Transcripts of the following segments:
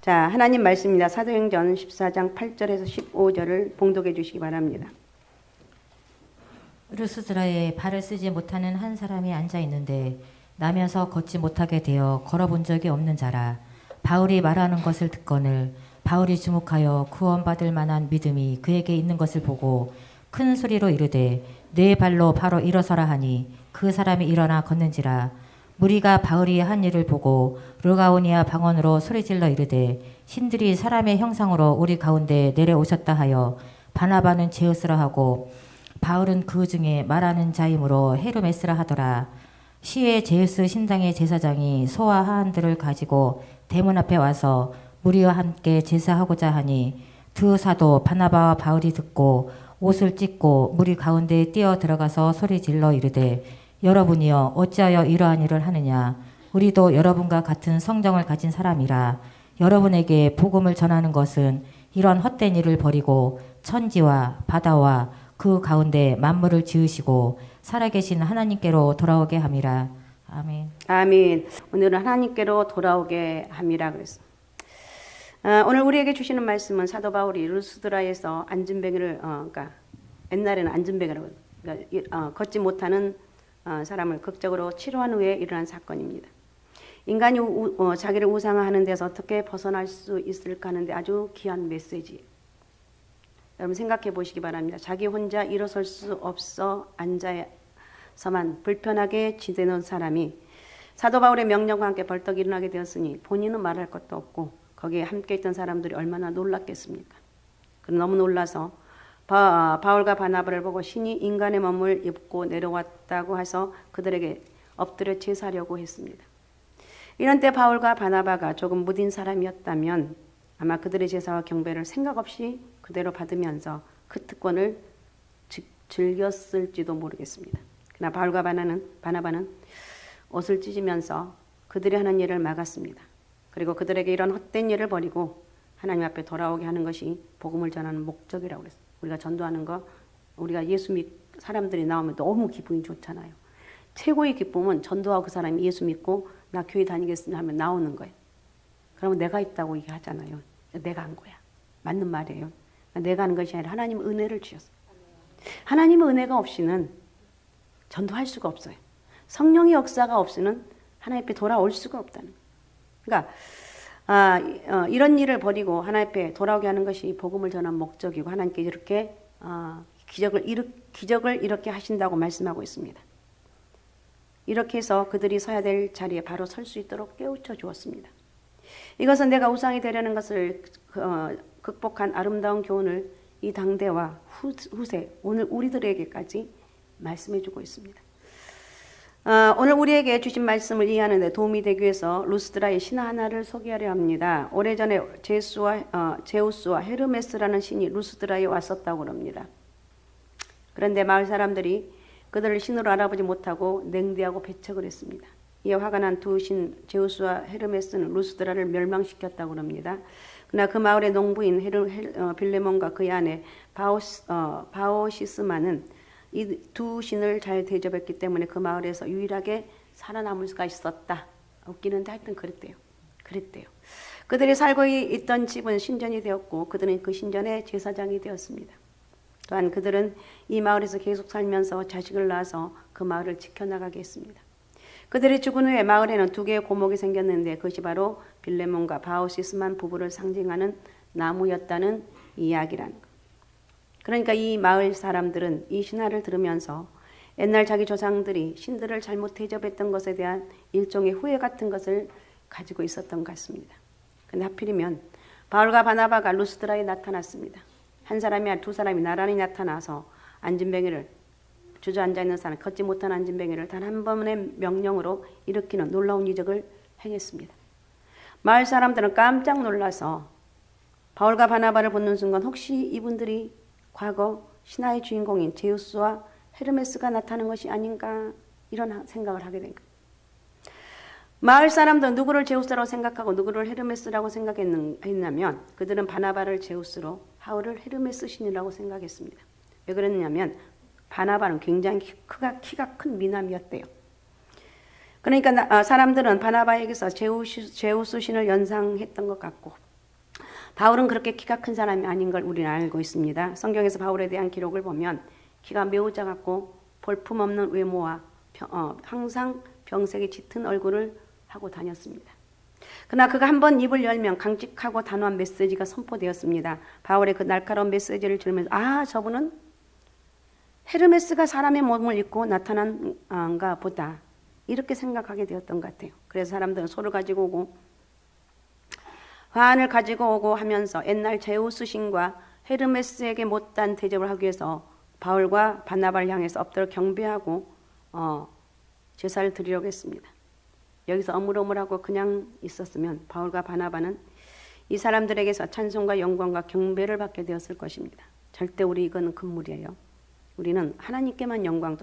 자, 하나님 말씀입니다. 사도행전 14장 8절에서 15절을 봉독해 주시기 바랍니다. 루스드라에 발을 쓰지 못하는 한 사람이 앉아 있는데 나면서 걷지 못하게 되어 걸어본 적이 없는 자라. 바울이 말하는 것을 듣거늘 바울이 주목하여 구원받을 만한 믿음이 그에게 있는 것을 보고 큰 소리로 이르되 네 발로 바로 일어서라 하니 그 사람이 일어나 걷는지라. 무리가 바울이 한 일을 보고 루가오니아 방언으로 소리질러 이르되 신들이 사람의 형상으로 우리 가운데 내려오셨다 하여 바나바는 제우스라 하고 바울은 그 중에 말하는 자이므로 헤르메스라 하더라. 시외 제우스 신당의 제사장이 소와 하한들을 가지고 대문 앞에 와서 무리와 함께 제사하고자 하니 두 사도 바나바와 바울이 듣고 옷을 찢고 무리 가운데에 뛰어 들어가서 소리질러 이르되 여러분이여 어찌하여 이러한 일을 하느냐. 우리도 여러분과 같은 성정을 가진 사람이라. 여러분에게 복음을 전하는 것은 이런 헛된 일을 버리고 천지와 바다와 그 가운데 만물을 지으시고 살아계신 하나님께로 돌아오게 함이라. 아멘. 아멘. 오늘은 하나님께로 돌아오게 함이라 그랬어. 오늘 우리에게 주시는 말씀은 사도 바울이 루스드라에서 안진뱅이를 그러니까 옛날에는 안진뱅이라고 그러니까 걷지 못하는 사람을 극적으로 치료한 후에 일어난 사건입니다. 인간이 자기를 우상화하는 데서 어떻게 벗어날 수 있을까 하는데 아주 귀한 메시지. 여러분 생각해 보시기 바랍니다. 자기 혼자 일어설 수 없어 앉아서만 불편하게 지내는 사람이 사도 바울의 명령과 함께 벌떡 일어나게 되었으니 본인은 말할 것도 없고 거기에 함께 있던 사람들이 얼마나 놀랐겠습니까? 그럼 너무 놀라서 바울과 바나바를 보고 신이 인간의 몸을 입고 내려왔다고 해서 그들에게 엎드려 제사하려고 했습니다. 이런 때 바울과 바나바가 조금 무딘 사람이었다면 아마 그들의 제사와 경배를 생각 없이 그대로 받으면서 그 특권을 즐겼을지도 모르겠습니다. 그러나 바울과 바나바는 옷을 찢으면서 그들이 하는 일을 막았습니다. 그리고 그들에게 이런 헛된 일을 버리고 하나님 앞에 돌아오게 하는 것이 복음을 전하는 목적이라고 그랬어요. 우리가 전도하는 거, 우리가 예수 믿 사람들이 나오면 너무 기분이 좋잖아요. 최고의 기쁨은 전도하고 그 사람이 예수 믿고 나 교회 다니겠습니다 하면 나오는 거예요. 그러면 내가 있다고 얘기하잖아요. 내가 한 거야. 맞는 말이에요. 내가 하는 것이 아니라 하나님 은혜를 주셨어요. 하나님의 은혜가 없이는 전도할 수가 없어요. 성령의 역사가 없이는 하나님 앞에 돌아올 수가 없다는 거예요. 그러니까 이런 일을 버리고 하나님 앞에 돌아오게 하는 것이 복음을 전한 목적이고 하나님께 이렇게 기적을 이렇게 하신다고 말씀하고 있습니다. 이렇게 해서 그들이 서야 될 자리에 바로 설 수 있도록 깨우쳐 주었습니다. 이것은 내가 우상이 되려는 것을 극복한 아름다운 교훈을 이 당대와 후세 오늘 우리들에게까지 말씀해 주고 있습니다. 오늘 우리에게 주신 말씀을 이해하는 데 도움이 되기 위해서 루스드라의 신화 하나를 소개하려 합니다. 오래전에 제우스와 헤르메스라는 신이 루스드라에 왔었다고 합니다. 그런데 마을 사람들이 그들을 신으로 알아보지 못하고 냉대하고 배척을 했습니다. 이에 화가 난 두 신 제우스와 헤르메스는 루스드라를 멸망시켰다고 합니다. 그러나 그 마을의 농부인 빌레몬과 그의 아내 바오시스마는 이 두 신을 잘 대접했기 때문에 그 마을에서 유일하게 살아남을 수가 있었다. 웃기는데 하여튼 그랬대요. 그들이 살고 있던 집은 신전이 되었고 그들은 그 신전의 제사장이 되었습니다. 또한 그들은 이 마을에서 계속 살면서 자식을 낳아서 그 마을을 지켜나가게 했습니다. 그들이 죽은 후에 마을에는 두 개의 고목이 생겼는데 그것이 바로 빌레몬과 바오시스만 부부를 상징하는 나무였다는 이야기라는 것. 그러니까 이 마을 사람들은 이 신화를 들으면서 옛날 자기 조상들이 신들을 잘못 대접했던 것에 대한 일종의 후회 같은 것을 가지고 있었던 것 같습니다. 근데 하필이면 바울과 바나바가 루스드라에 나타났습니다. 한 사람이 아니라 두 사람이 나란히 나타나서 안진뱅이를 주저앉아 있는 사람, 걷지 못한 안진뱅이를 단 한 번의 명령으로 일으키는 놀라운 이적을 행했습니다. 마을 사람들은 깜짝 놀라서 바울과 바나바를 보는 순간 혹시 이분들이 과거 신화의 주인공인 제우스와 헤르메스가 나타난 것이 아닌가 이런 생각을 하게 된 거예요. 마을 사람들은 누구를 제우스라고 생각하고 누구를 헤르메스라고 생각했냐면 그들은 바나바를 제우스로 바울을 헤르메스 신이라고 생각했습니다. 왜 그랬냐면 바나바는 굉장히 키가 큰 미남이었대요. 그러니까 사람들은 바나바에게서 제우스 신을 연상했던 것 같고 바울은 그렇게 키가 큰 사람이 아닌 걸 우리는 알고 있습니다. 성경에서 바울에 대한 기록을 보면 키가 매우 작았고 볼품없는 외모와 항상 병색이 짙은 얼굴을 하고 다녔습니다. 그러나 그가 한번 입을 열면 강직하고 단호한 메시지가 선포되었습니다. 바울의 그 날카로운 메시지를 들으면서 저분은 헤르메스가 사람의 몸을 입고 나타난가 보다 이렇게 생각하게 되었던 것 같아요. 그래서 사람들은 소를 가지고 오고 화환을 가지고 오고 하면서 옛날 제우스 신과 헤르메스에게 못다한 대접을 하기 위해서 바울과 바나바를 향해서 엎드려 경배하고 제사를 드리려고 했습니다. 여기서 어물어물하고 그냥 있었으면 바울과 바나바는 이 사람들에게서 찬송과 영광과 경배를 받게 되었을 것입니다. 절대 우리 이거는 금물이에요. 우리는 하나님께만 영광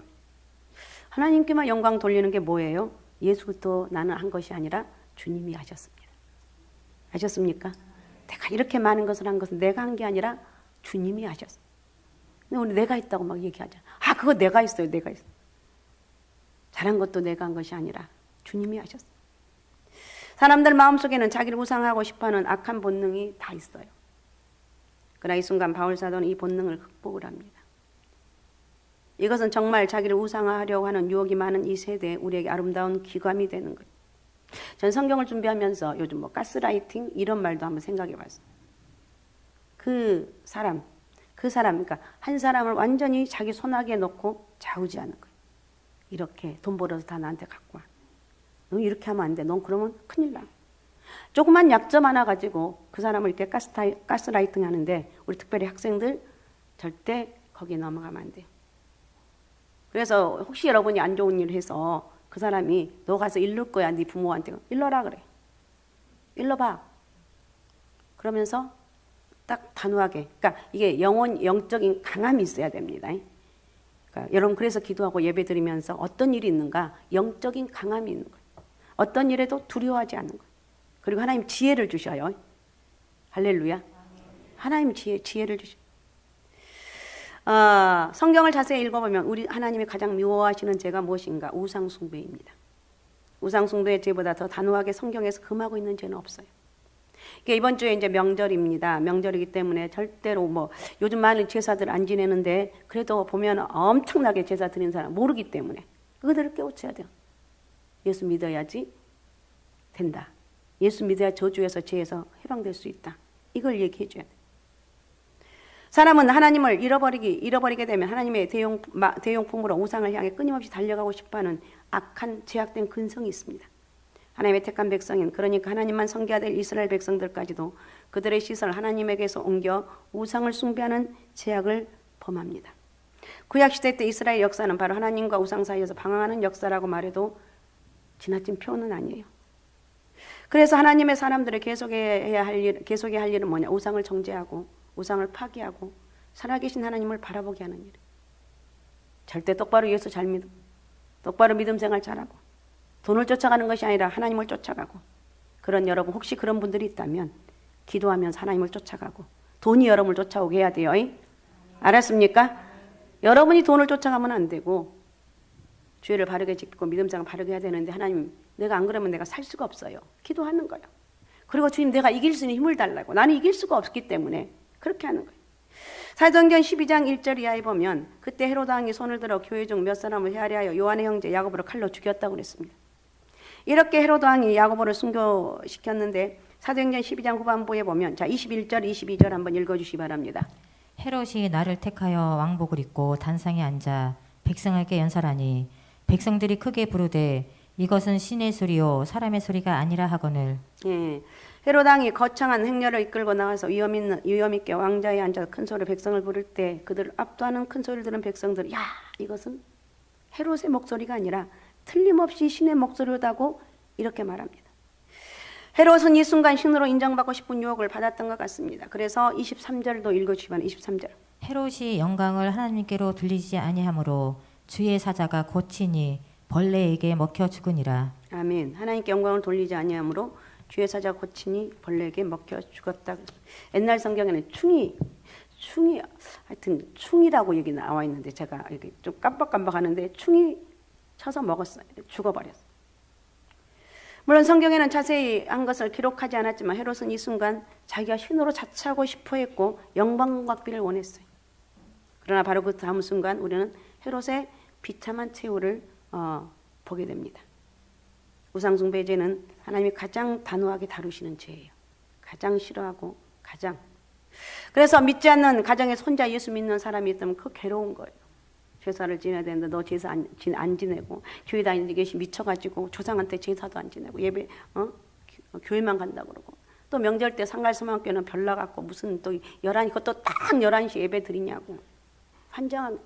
돌리는 게 뭐예요? 예수도 나는 한 것이 아니라 주님이 하셨습니다. 아셨습니까? 내가 이렇게 많은 것을 한 것은 내가 한 게 아니라 주님이 하셨어요. 근데 우리 내가 했다고 막 얘기하잖아. 그거 내가 했어요. 내가 했어요. 잘한 것도 내가 한 것이 아니라 주님이 하셨어요. 사람들 마음속에는 자기를 우상하고 싶어하는 악한 본능이 다 있어요. 그러나 이 순간 바울 사도는 이 본능을 극복을 합니다. 이것은 정말 자기를 우상화하려고 하는 유혹이 많은 이 세대에 우리에게 아름다운 귀감이 되는 거예요. 전 성경을 준비하면서 요즘 가스라이팅 이런 말도 한번 생각해 봤어요. 그 사람, 그러니까 한 사람을 완전히 자기 손아귀에 넣고 좌우지하는 거예요. 이렇게 돈 벌어서 다 나한테 갖고 와. 너 이렇게 하면 안 돼. 넌 그러면 큰일 나. 조그만 약점 하나 가지고 그 사람을 이렇게 가스라이팅 하는데 우리 특별히 학생들 절대 거기에 넘어가면 안 돼요. 그래서 혹시 여러분이 안 좋은 일을 해서 그 사람이 너 가서 일를 거야. 네 부모한테. 일러라 그래. 일러봐. 그러면서 딱 단호하게. 그러니까 이게 영적인 강함이 있어야 됩니다. 그러니까 여러분 그래서 기도하고 예배 드리면서 어떤 일이 있는가? 영적인 강함이 있는 거예요. 어떤 일에도 두려워하지 않는 거예요. 그리고 하나님 지혜를 주셔요. 할렐루야. 하나님 지혜를 주셔요. 성경을 자세히 읽어보면 우리 하나님이 가장 미워하시는 죄가 무엇인가? 우상숭배입니다. 우상숭배의 죄보다 더 단호하게 성경에서 금하고 있는 죄는 없어요. 이번 주에 이제 명절입니다. 명절이기 때문에 절대로 요즘 많은 제사들 안 지내는데 그래도 보면 엄청나게 제사 드리는 사람 모르기 때문에 그들을 깨우쳐야 돼요. 예수 믿어야지 된다. 예수 믿어야 저주에서 죄에서 해방될 수 있다. 이걸 얘기해 줘야 돼요. 사람은 하나님을 잃어버리게 되면 하나님의 대용품으로 우상을 향해 끊임없이 달려가고 싶어하는 악한 죄악된 근성이 있습니다. 하나님의 택한 백성인 그러니까 하나님만 섬겨야 될 이스라엘 백성들까지도 그들의 시선을 하나님에게서 옮겨 우상을 숭배하는 죄악을 범합니다. 구약시대 때 이스라엘 역사는 바로 하나님과 우상 사이에서 방황하는 역사라고 말해도 지나친 표현은 아니에요. 그래서 하나님의 사람들이 계속해야 할 일은 뭐냐? 우상을 정죄하고 우상을 파기하고 살아계신 하나님을 바라보게 하는 일. 절대 똑바로 예수 잘 믿고 똑바로 믿음 생활 잘하고 돈을 쫓아가는 것이 아니라 하나님을 쫓아가고 그런 여러분 혹시 그런 분들이 있다면 기도하면서 하나님을 쫓아가고 돈이 여러분을 쫓아오게 해야 돼요. 알았습니까? 여러분이 돈을 쫓아가면 안 되고 죄를 바르게 지키고 믿음 생활 바르게 해야 되는데 하나님 내가 안 그러면 내가 살 수가 없어요. 기도하는 거예요. 그리고 주님 내가 이길 수 있는 힘을 달라고. 나는 이길 수가 없기 때문에 그렇게 하는 거예요. 사도행전 12장 1절 이하에 보면 그때 헤로드 왕이 손을 들어 교회 중 몇 사람을 헤아려 하여 요한의 형제 야고보를 칼로 죽였다고 그랬습니다. 이렇게 헤로드 왕이 야고보를 순교시켰는데 사도행전 12장 후반부에 보면 21절 22절 한번 읽어주시기 바랍니다. 헤롯이 나를 택하여 왕복을 입고 단상에 앉아 백성에게 연설하니 백성들이 크게 부르되 이것은 신의 소리요 사람의 소리가 아니라 하거늘. 헤로드 왕이 거창한 행렬을 이끌고 나와서 위험 있게 왕자에 앉아서 큰 소리로 백성을 부를 때 그들을 압도하는 큰 소리를 들은 백성들이 야 이것은 헤롯의 목소리가 아니라 틀림없이 신의 목소리로다고 이렇게 말합니다. 헤롯은 이 순간 신으로 인정받고 싶은 유혹을 받았던 것 같습니다. 그래서 23절도 읽어주시면 23절. 헤롯이 영광을 하나님께로 들리지 아니하므로 주의 사자가 고치니 벌레에게 먹혀 죽으니라. 아멘. 하나님께 영광을 돌리지 아니하므로 주의 사자가 고치니 벌레에게 먹혀 죽었다. 옛날 성경에는 충이라고 여기 나와 있는데 제가 여기 좀 깜빡깜빡하는데 충이 쳐서 먹었어요. 죽어버렸어요. 물론 성경에는 자세히 한 것을 기록하지 않았지만 헤롯은 이 순간 자기가 신으로 자처하고 싶어 했고 영광 받기를 원했어요. 그러나 바로 그 다음 순간 우리는 헤롯의 비참한 최후를 보게 됩니다. 우상숭배 죄는 하나님이 가장 단호하게 다루시는 죄예요. 가장 싫어하고 가장. 그래서 믿지 않는 가정에서 혼자 예수 믿는 사람이 있다면 그 괴로운 거예요. 제사를 지내야 되는데 너 제사 안 지내고 교회 다니는 것이 미쳐가지고 조상한테 제사도 안 지내고 예배 교회만 간다 그러고 또 명절 때 상갈서만교는 별 나갔고 무슨 또 11시 그것도 딱 11시 예배 드리냐고 환장한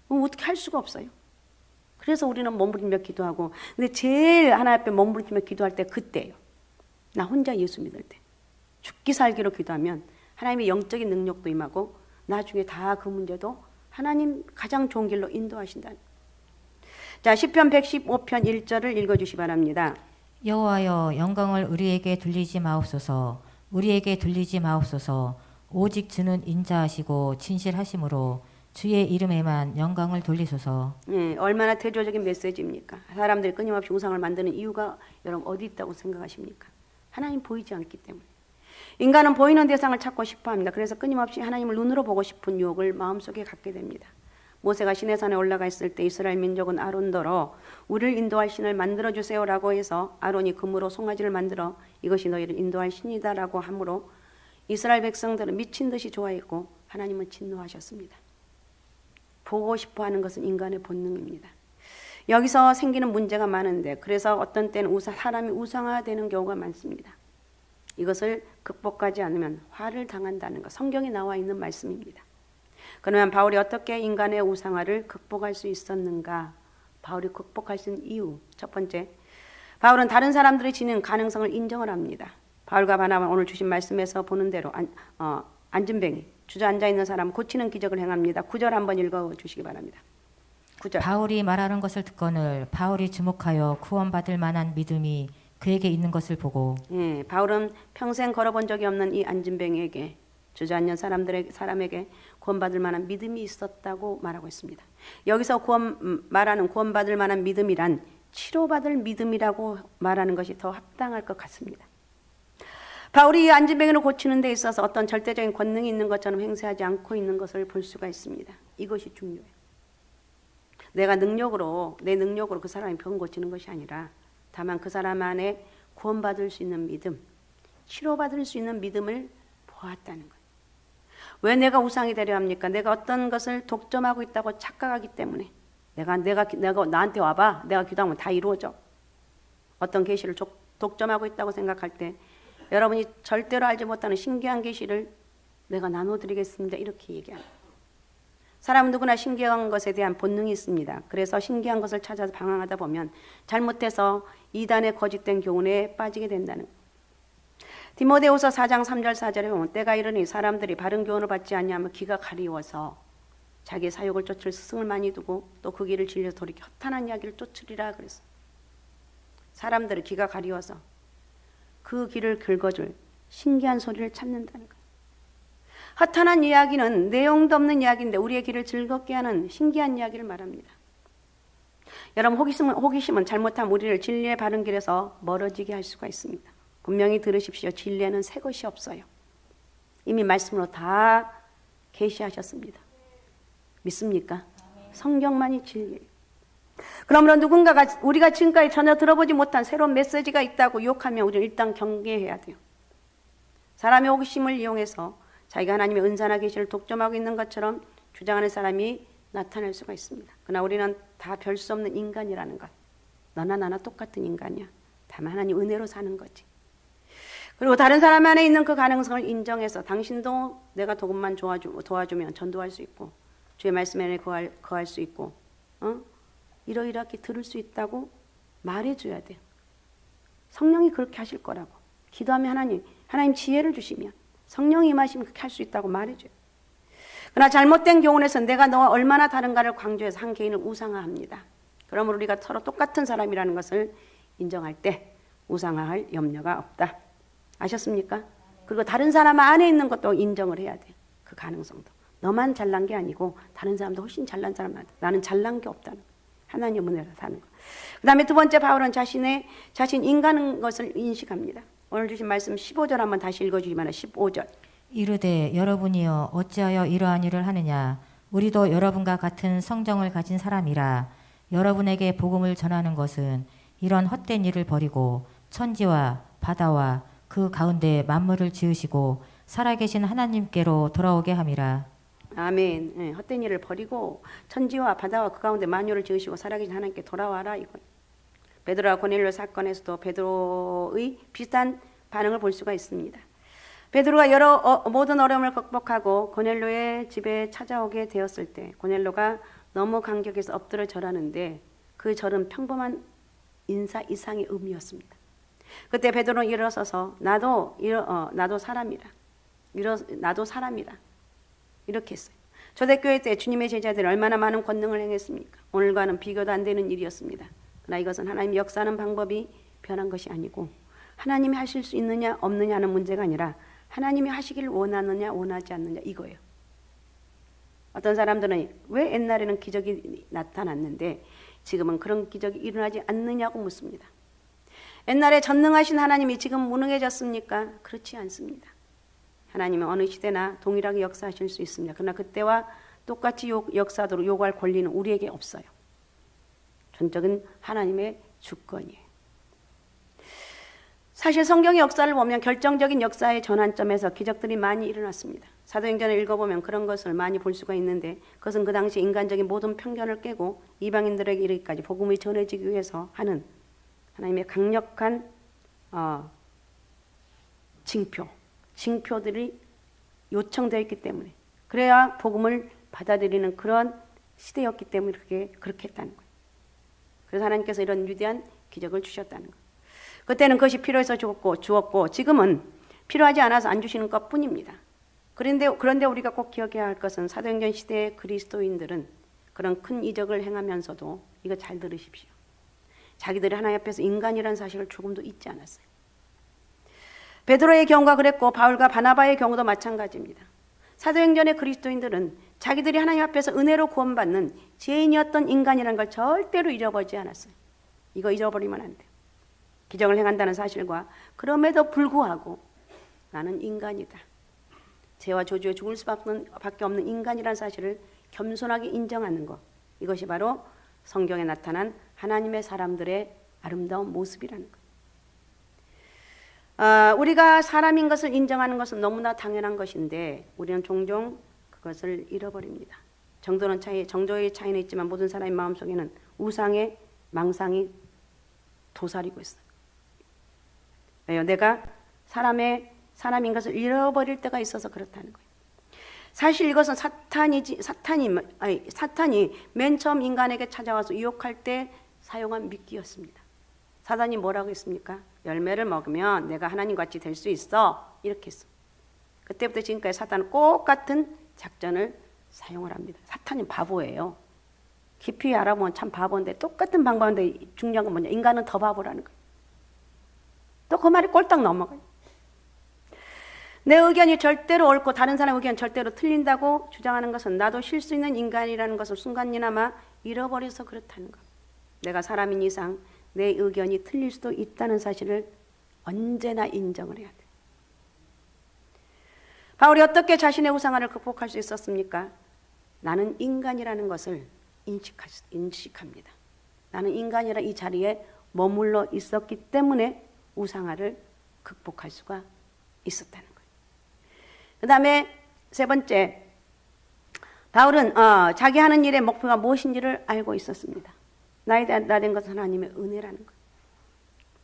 어떻게 할 수가 없어요. 그래서 우리는 몸부림며 기도하고 근데 제일 하나님 앞에 몸부림며 기도할 때 그때예요. 나 혼자 예수 믿을 때 죽기 살기로 기도하면 하나님의 영적인 능력도 임하고 나중에 다 그 문제도 하나님 가장 좋은 길로 인도하신다는. 자, 시편 115편 1절을 읽어주시 바랍니다. 여호와여 영광을 우리에게 돌리지 마옵소서. 우리에게 돌리지 마옵소서. 오직 주는 인자하시고 진실하심으로 주의 이름에만 영광을 돌리소서. 얼마나 대조적인 메시지입니까? 사람들이 끊임없이 우상을 만드는 이유가 여러분 어디 있다고 생각하십니까? 하나님 보이지 않기 때문에. 인간은 보이는 대상을 찾고 싶어합니다. 그래서 끊임없이 하나님을 눈으로 보고 싶은 유혹을 마음속에 갖게 됩니다. 모세가 시내산에 올라가 있을 때 이스라엘 민족은 아론더러 우리를 인도할 신을 만들어주세요라고 해서 아론이 금으로 송아지를 만들어 이것이 너희를 인도할 신이다라고 하므로 이스라엘 백성들은 미친 듯이 좋아했고 하나님은 진노하셨습니다. 보고 싶어하는 것은 인간의 본능입니다. 여기서 생기는 문제가 많은데 그래서 어떤 때는 사람이 우상화되는 경우가 많습니다. 이것을 극복하지 않으면 화를 당한다는 것, 성경에 나와 있는 말씀입니다. 그러면 바울이 어떻게 인간의 우상화를 극복할 수 있었는가? 바울이 극복할 수 있는 이유, 첫 번째, 바울은 다른 사람들이 지닌 가능성을 인정을 합니다. 바울과 바나바는 오늘 주신 말씀에서 보는 대로 안진뱅이, 주저앉아 있는 사람 고치는 기적을 행합니다. 9절 한번 읽어주시기 바랍니다. 9절. 바울이 말하는 것을 듣거늘 바울이 주목하여 구원받을 만한 믿음이 그에게 있는 것을 보고 바울은 평생 걸어본 적이 없는 이 안진뱅이에게 주저앉는 사람에게 구원받을 만한 믿음이 있었다고 말하고 있습니다. 여기서 말하는 구원받을 만한 믿음이란 치료받을 믿음이라고 말하는 것이 더 합당할 것 같습니다. 바울이 이 안진뱅이를 고치는 데 있어서 어떤 절대적인 권능이 있는 것처럼 행세하지 않고 있는 것을 볼 수가 있습니다. 이것이 중요해요. 내 능력으로 그 사람의 병 고치는 것이 아니라 다만 그 사람 안에 구원받을 수 있는 믿음, 치료받을 수 있는 믿음을 보았다는 거예요. 왜 내가 우상이 되려 합니까? 내가 어떤 것을 독점하고 있다고 착각하기 때문에 내가 나한테 와봐. 내가 기도하면 다 이루어져. 어떤 계시를 독점하고 있다고 생각할 때 여러분이 절대로 알지 못하는 신기한 계시를 내가 나눠드리겠습니다. 이렇게 얘기합니다. 사람은 누구나 신기한 것에 대한 본능이 있습니다. 그래서 신기한 것을 찾아서 방황하다 보면 잘못해서 이단의 거짓된 교훈에 빠지게 된다는 거예요. 디모데후서 4장 3절 4절에 보면 때가 이르니 사람들이 바른 교훈을 받지 않냐면 귀가 가리워서 자기 사욕을 쫓을 스승을 많이 두고 또 그 길을 질려서 돌이켜 허탄한 이야기를 쫓으리라 그랬어. 사람들이 귀가 가리워서 그 길을 긁어줄 신기한 소리를 찾는다는 거예요. 허탄한 이야기는 내용도 없는 이야기인데 우리의 길을 즐겁게 하는 신기한 이야기를 말합니다. 여러분 호기심은 잘못하면 우리를 진리의 바른 길에서 멀어지게 할 수가 있습니다. 분명히 들으십시오. 진리에는 새 것이 없어요. 이미 말씀으로 다 계시하셨습니다. 믿습니까? 성경만이 진리예요. 그러므로 누군가가 우리가 지금까지 전혀 들어보지 못한 새로운 메시지가 있다고 유혹하면 우리는 일단 경계해야 돼요. 사람의 호기심을 이용해서 자기가 하나님의 은사나 계시를 독점하고 있는 것처럼 주장하는 사람이 나타날 수가 있습니다. 그러나 우리는 다 별 수 없는 인간이라는 것. 너나 나나 똑같은 인간이야. 다만 하나님 은혜로 사는 거지. 그리고 다른 사람 안에 있는 그 가능성을 인정해서 당신도 내가 조금만 도와주면 전도할 수 있고 주의 말씀 안에 거할 수 있고 이러이렇게 들을 수 있다고 말해줘야 돼요. 성령이 그렇게 하실 거라고. 기도하면 하나님 지혜를 주시면 성령이 임하시면 그렇게 할 수 있다고 말해줘요. 그러나 잘못된 교훈에서는 내가 너와 얼마나 다른가를 강조해서 한 개인을 우상화합니다. 그러므로 우리가 서로 똑같은 사람이라는 것을 인정할 때 우상화할 염려가 없다. 아셨습니까? 그리고 다른 사람 안에 있는 것도 인정을 해야 돼요. 그 가능성도. 너만 잘난 게 아니고 다른 사람도 훨씬 잘난 사람 많다. 나는 잘난 게 없다는 거예요. 하나님 은혜로 사는 것. 그 다음에 두 번째 바울은 자신 인간인 것을 인식합니다. 오늘 주신 말씀 15절 한번 다시 읽어주시면 15절. 이르되 여러분이여 어찌하여 이러한 일을 하느냐 우리도 여러분과 같은 성정을 가진 사람이라 여러분에게 복음을 전하는 것은 이런 헛된 일을 버리고 천지와 바다와 그 가운데 만물을 지으시고 살아계신 하나님께로 돌아오게 함이라. 아멘. 네, 헛된 일을 버리고 천지와 바다와 그 가운데 만유를 지으시고 살아계신 하나님께 돌아와라 이거. 베드로와 고넬료 사건에서도 베드로의 비슷한 반응을 볼 수가 있습니다. 베드로가 모든 어려움을 극복하고 고넬료의 집에 찾아오게 되었을 때 고넬료가 너무 감격해서 엎드려 절하는데 그 절은 평범한 인사 이상의 의미였습니다. 그때 베드로는 일어서서 나도 사람이라. 나도 사람이라. 이렇게 했어요. 초대교회 때 주님의 제자들이 얼마나 많은 권능을 행했습니까? 오늘과는 비교도 안 되는 일이었습니다. 그러나 이것은 하나님 역사하는 방법이 변한 것이 아니고 하나님이 하실 수 있느냐 없느냐는 문제가 아니라 하나님이 하시기를 원하느냐 원하지 않느냐 이거예요. 어떤 사람들은 왜 옛날에는 기적이 나타났는데 지금은 그런 기적이 일어나지 않느냐고 묻습니다. 옛날에 전능하신 하나님이 지금 무능해졌습니까? 그렇지 않습니다. 하나님은 어느 시대나 동일하게 역사하실 수 있습니다. 그러나 그때와 똑같이 역사하도록 요구할 권리는 우리에게 없어요. 전적인 하나님의 주권이에요. 사실 성경의 역사를 보면 결정적인 역사의 전환점에서 기적들이 많이 일어났습니다. 사도행전을 읽어보면 그런 것을 많이 볼 수가 있는데 그것은 그 당시 인간적인 모든 편견을 깨고 이방인들에게 이르기까지 복음이 전해지기 위해서 하는 하나님의 강력한 징표들이 요청되어 있기 때문에 그래야 복음을 받아들이는 그런 시대였기 때문에 그렇게 했다는 거예요. 그래서 하나님께서 이런 위대한 기적을 주셨다는 거예요. 그때는 그것이 필요해서 주었고 지금은 필요하지 않아서 안 주시는 것뿐입니다. 그런데 우리가 꼭 기억해야 할 것은 사도행전 시대의 그리스도인들은 그런 큰 이적을 행하면서도 이거 잘 들으십시오. 자기들이 하나님 앞에서 인간이라는 사실을 조금도 잊지 않았어요. 베드로의 경우가 그랬고 바울과 바나바의 경우도 마찬가지입니다. 사도행전의 그리스도인들은 자기들이 하나님 앞에서 은혜로 구원받는 죄인이었던 인간이라는 걸 절대로 잃어버리지 않았어요. 이거 잃어버리면 안 돼요. 기적을 행한다는 사실과 그럼에도 불구하고 나는 인간이다. 죄와 저주에 죽을 수밖에 없는 인간이라는 사실을 겸손하게 인정하는 것. 이것이 바로 성경에 나타난 하나님의 사람들의 아름다운 모습이라는 것. 우리가 사람인 것을 인정하는 것은 너무나 당연한 것인데 우리는 종종 그것을 잃어버립니다. 정도의 차이는 있지만 모든 사람의 마음속에는 우상의 망상이 도사리고 있어요. 왜요? 내가 사람인 것을 잃어버릴 때가 있어서 그렇다는 거예요. 사실 이것은 사탄이 맨 처음 인간에게 찾아와서 유혹할 때 사용한 미끼였습니다. 사단이 뭐라고 했습니까? 열매를 먹으면 내가 하나님같이 될 수 있어. 이렇게 했어. 그때부터 지금까지 사탄은 똑같은 작전을 사용을 합니다. 사탄이 바보예요. 깊이 알아보면 참 바보인데 똑같은 방법인데 중요한 건 뭐냐? 인간은 더 바보라는 거예요. 또 그 말이 꼴딱 넘어가요. 내 의견이 절대로 옳고 다른 사람의 의견이 절대로 틀린다고 주장하는 것은 나도 쉴 수 있는 인간이라는 것을 순간이나마 잃어버려서 그렇다는 것. 내가 사람인 이상 내 의견이 틀릴 수도 있다는 사실을 언제나 인정을 해야 돼. 바울이 어떻게 자신의 우상화를 극복할 수 있었습니까? 나는 인간이라는 것을 인식합니다. 나는 인간이라 이 자리에 머물러 있었기 때문에 우상화를 극복할 수가 있었다는 거예요. 그 다음에 세 번째, 바울은 자기 하는 일의 목표가 무엇인지를 알고 있었습니다. 나에 된 것은 하나님의 은혜라는 것,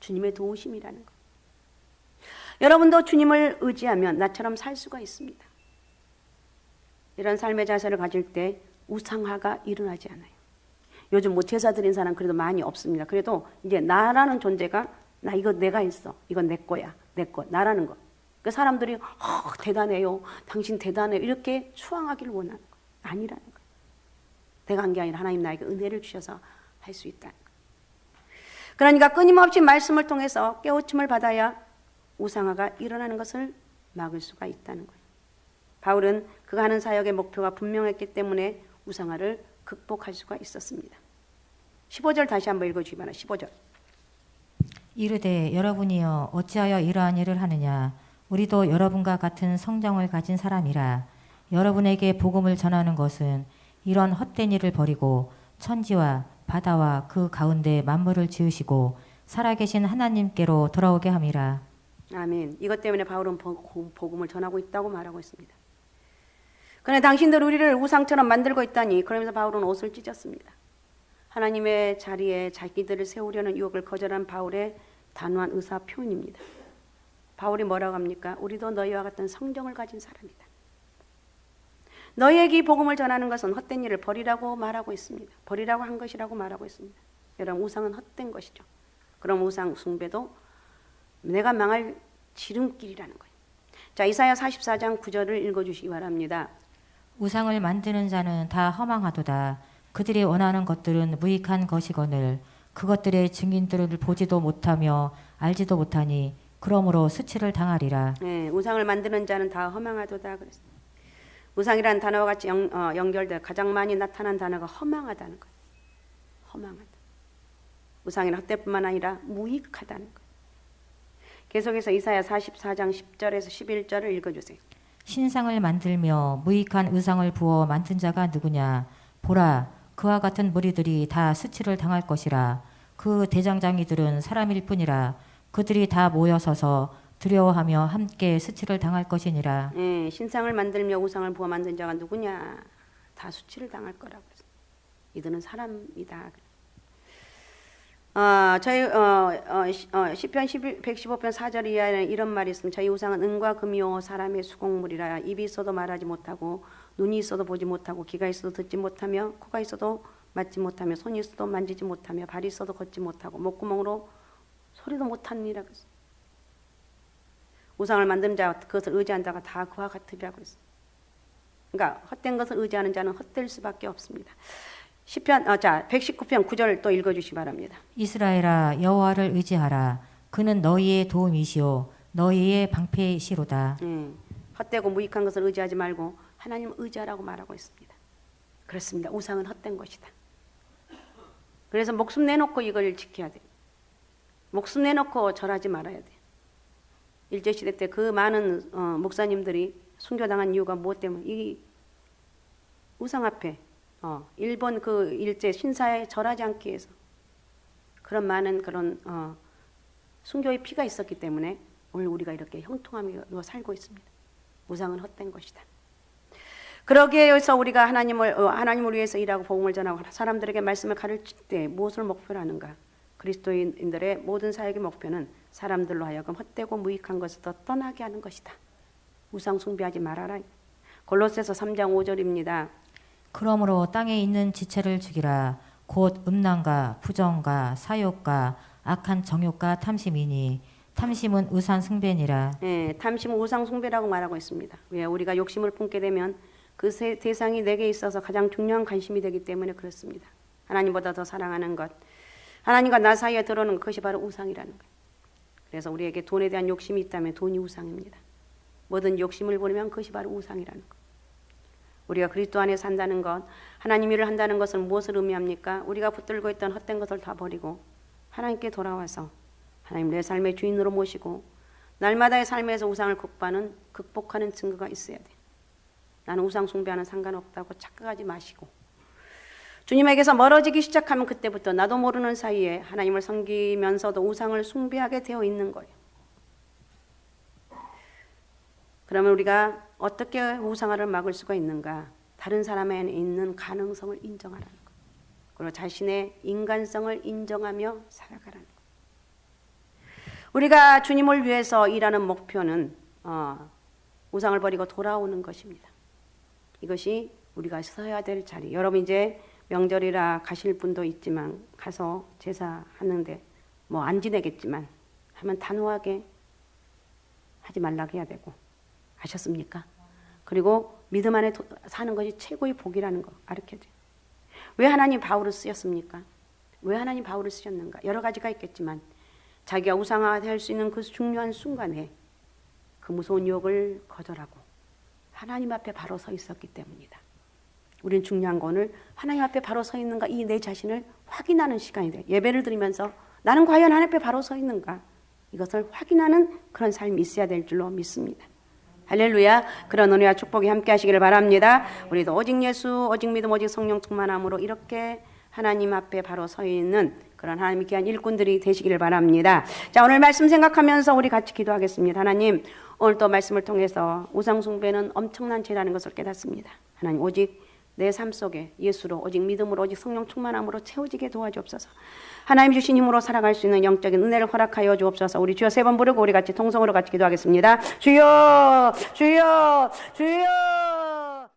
주님의 도우심이라는 것. 여러분도 주님을 의지하면 나처럼 살 수가 있습니다. 이런 삶의 자세를 가질 때 우상화가 일어나지 않아요. 요즘 뭐 제사 드린 사람 그래도 많이 없습니다. 그래도 이제 나라는 존재가 나 이거 내가 했어. 이건 내 거야. 내 거. 나라는 거. 그 사람들이 대단해요. 당신 대단해요. 이렇게 추앙하기를 원하는 거. 아니라는 거예요. 내가 한 게 아니라 하나님 나에게 은혜를 주셔서 할 수 있다는 거예요. 그러니까 끊임없이 말씀을 통해서 깨우침을 받아야 우상화가 일어나는 것을 막을 수가 있다는 거예요. 바울은 그가 하는 사역의 목표가 분명했기 때문에 우상화를 극복할 수가 있었습니다. 15절 다시 한번 읽어주기 바랍니다. 15절. 이르되 여러분이여 어찌하여 이러한 일을 하느냐 우리도 여러분과 같은 성정을 가진 사람이라 여러분에게 복음을 전하는 것은 이런 헛된 일을 버리고 천지와 바다와 그 가운데 만물을 지으시고 살아계신 하나님께로 돌아오게 함이라. 아멘. 이것 때문에 바울은 복음을 전하고 있다고 말하고 있습니다. 그러나 당신들 우리를 우상처럼 만들고 있다니, 그러면서 바울은 옷을 찢었습니다. 하나님의 자리에 자기들을 세우려는 유혹을 거절한 바울의 단호한 의사 표현입니다. 바울이 뭐라고 합니까? 우리도 너희와 같은 성정을 가진 사람이다. 너희에게 이 복음을 전하는 것은 헛된 일을 버리라고 말하고 있습니다. 버리라고 한 것이라고 말하고 있습니다. 여러분, 우상은 헛된 것이죠. 그럼 우상 숭배도 내가 망할 지름길이라는 거예요. 자, 이사야 44장 9절을 읽어주시기 바랍니다. 우상을 만드는 자는 다 허망하도다. 그들이 원하는 것들은 무익한 것이거늘 그것들의 증인들을 보지도 못하며 알지도 못하니 그러므로 수치를 당하리라. 네, 우상을 만드는 자는 다 허망하도다 그랬습니다. 우상이라는 단어와 같이 연결돼 가장 많이 나타난 단어가 허망하다는 거예요. 허망하다. 우상이란 헛되뿐만 아니라 무익하다는 거예요. 계속해서 이사야 44장 10절에서 11절을 읽어주세요. 신상을 만들며 무익한 의상을 부어 만든 자가 누구냐? 보라, 그와 같은 무리들이 다 수치를 당할 것이라. 그 대장장이들은 사람일 뿐이라. 그들이 다 모여서서 두려워하며 함께 수치를 당할 것이니라. 네, 신상을 만들며 우상을 부어 만든 자가 누구냐? 다 수치를 당할 거라고 했어요. 이들은 사람이다. 시편 115편 4절 이하에는 이런 말이 있습니다. 저희 우상은 은과 금이요 사람의 수공물이라. 입이 있어도 말하지 못하고 눈이 있어도 보지 못하고 귀가 있어도 듣지 못하며 코가 있어도 맞지 못하며 손이 있어도 만지지 못하며 발이 있어도 걷지 못하고 목구멍으로 소리도 못하니라 그랬어요. 우상을 만드는 자, 그것을 의지한 자가 다 그와 같으리라고 했어요. 그러니까 헛된 것을 의지하는 자는 헛될 수밖에 없습니다. 시편 119편 9절 또 읽어주시기 바랍니다. 이스라엘아 여호와를 의지하라. 그는 너희의 도움이시오 너희의 방패시로다. 헛되고 무익한 것을 의지하지 말고 하나님을 의지하라고 말하고 있습니다. 그렇습니다. 우상은 헛된 것이다. 그래서 목숨 내놓고 이걸 지켜야 돼요. 목숨 내놓고 절하지 말아야 돼요. 일제시대 때 그 많은 목사님들이 순교당한 이유가 무엇 때문에? 이 우상 앞에 일본 그 일제 신사에 절하지 않기 위해서 그런 많은 그런 순교의 피가 있었기 때문에 오늘 우리가 이렇게 형통하며 살고 있습니다. 우상은 헛된 것이다. 그러기에 해서 우리가 하나님을 위해서 일하고 복음을 전하고 사람들에게 말씀을 가르칠 때 무엇을 목표로 하는가? 그리스도인들의 모든 사역의 목표는 사람들로 하여금 헛되고 무익한 것을 떠나게 하는 것이다. 우상 숭배하지 말아라. 골로새서 3장 5절입니다. 그러므로 땅에 있는 지체를 죽이라. 곧 음란과 부정과 사욕과 악한 정욕과 탐심이니 탐심은 우상 숭배니라. 네, 탐심은 우상 숭배라고 말하고 있습니다. 왜? 우리가 욕심을 품게 되면 그 대상이 내게 있어서 가장 중요한 관심이 되기 때문에 그렇습니다. 하나님보다 더 사랑하는 것, 하나님과 나 사이에 들어오는 그것이 바로 우상이라는 거예요. 그래서 우리에게 돈에 대한 욕심이 있다면 돈이 우상입니다. 뭐든 욕심을 부리면 그것이 바로 우상이라는 거예요. 우리가 그리스도 안에 산다는 것, 하나님 일을 한다는 것은 무엇을 의미합니까? 우리가 붙들고 있던 헛된 것을 다 버리고 하나님께 돌아와서 하나님 내 삶의 주인으로 모시고 날마다의 삶에서 우상을 극복하는 증거가 있어야 돼. 나는 우상 숭배하는 상관없다고 착각하지 마시고 주님에게서 멀어지기 시작하면 그때부터 나도 모르는 사이에 하나님을 섬기면서도 우상을 숭배하게 되어 있는 거예요. 그러면 우리가 어떻게 우상화를 막을 수가 있는가? 다른 사람에 있는 가능성을 인정하라는 것. 그리고 자신의 인간성을 인정하며 살아가라는 것. 우리가 주님을 위해서 일하는 목표는 우상을 버리고 돌아오는 것입니다. 이것이 우리가 서야 될 자리. 여러분 이제 명절이라 가실 분도 있지만 가서 제사하는데 뭐 안 지내겠지만 하면 단호하게 하지 말라고 해야 되고 아셨습니까? 그리고 믿음 안에 사는 것이 최고의 복이라는 거 가르쳐줘요. 왜 하나님 바울을 쓰셨습니까? 왜 하나님 바울을 쓰셨는가? 여러 가지가 있겠지만 자기가 우상화할 수 있는 그 중요한 순간에 그 무서운 유혹을 거절하고 하나님 앞에 바로 서 있었기 때문이다. 우리는 중요한 거 오늘 하나님 앞에 바로 서 있는가 이 내 자신을 확인하는 시간이 돼요. 예배를 드리면서 나는 과연 하나님 앞에 바로 서 있는가? 이것을 확인하는 그런 삶이 있어야 될 줄로 믿습니다. 할렐루야. 그런 은혜와 축복이 함께 하시기를 바랍니다. 우리도 오직 예수, 오직 믿음, 오직 성령 충만함으로 이렇게 하나님 앞에 바로 서 있는 그런 하나님의 귀한 일꾼들이 되시기를 바랍니다. 자, 오늘 말씀 생각하면서 우리 같이 기도하겠습니다. 하나님, 오늘 또 말씀을 통해서 우상숭배는 엄청난 죄라는 것을 깨닫습니다. 하나님, 오직 내 삶 속에 예수로, 오직 믿음으로, 오직 성령 충만함으로 채워지게 도와주옵소서. 하나님 주신 힘으로 살아갈 수 있는 영적인 은혜를 허락하여 주옵소서. 우리 주여 3번 부르고 우리 같이 통성으로 같이 기도하겠습니다. 주여, 주여, 주여.